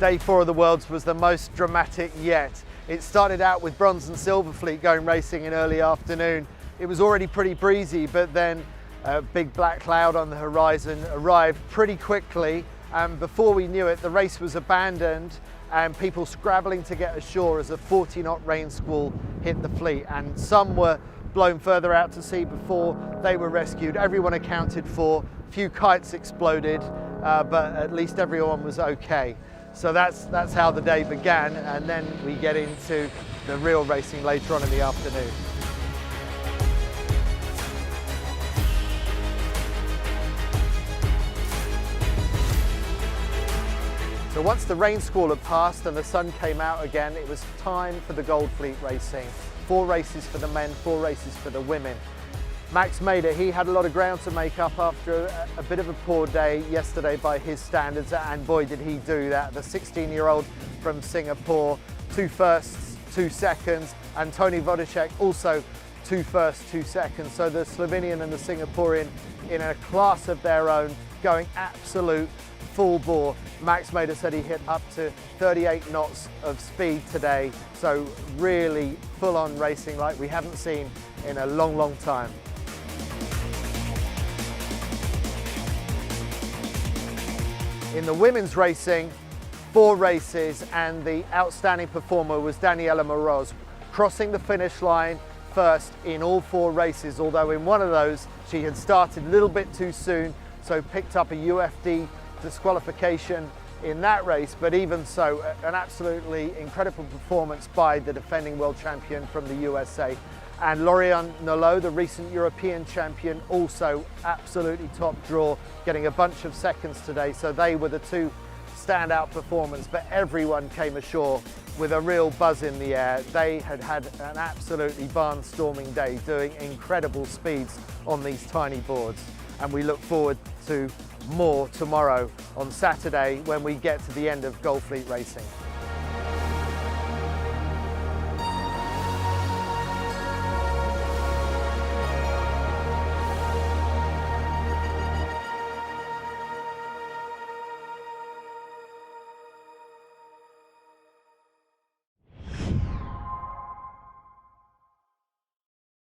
Day 4 of the Worlds was the most dramatic yet. It started out with bronze and silver fleet going racing in early afternoon. It was already pretty breezy, but then a big black cloud on the horizon arrived pretty quickly, and before we knew it, the race was abandoned and people scrabbling to get ashore as a 40-knot rain squall hit the fleet, and some were blown further out to sea before they were rescued. Everyone accounted for, a few kites exploded, but at least everyone was okay. So that's how the day began, and then we get into the real racing later on in the afternoon. So once the rain squall had passed and the sun came out again, it was time for the Gold Fleet racing. 4 races for the men, 4 races for the women. Max made it. He had a lot of ground to make up after a bit of a poor day yesterday by his standards, and boy did he do that. The 16-year-old from Singapore, 2 firsts, 2 seconds, and Tony Vodacek also 2 firsts, 2 seconds. So the Slovenian and the Singaporean in a class of their own, going absolute full bore. Max Mader said he hit up to 38 knots of speed today, so really full-on racing like we haven't seen in a long, long time. In the women's racing, 4 races, and the outstanding performer was Daniela Moroz, crossing the finish line first in all 4 races, although in one of those she had started a little bit too soon, so picked up a UFD disqualification in that race. But even so, an absolutely incredible performance by the defending world champion from the USA. And Lauriane Nolot, the recent European champion, also absolutely top draw, getting a bunch of seconds today. So they were the 2 standout performers, but everyone came ashore with a real buzz in the air. They had had an absolutely barnstorming day, doing incredible speeds on these tiny boards. And we look forward to more tomorrow on Saturday when we get to the end of Gold Fleet racing.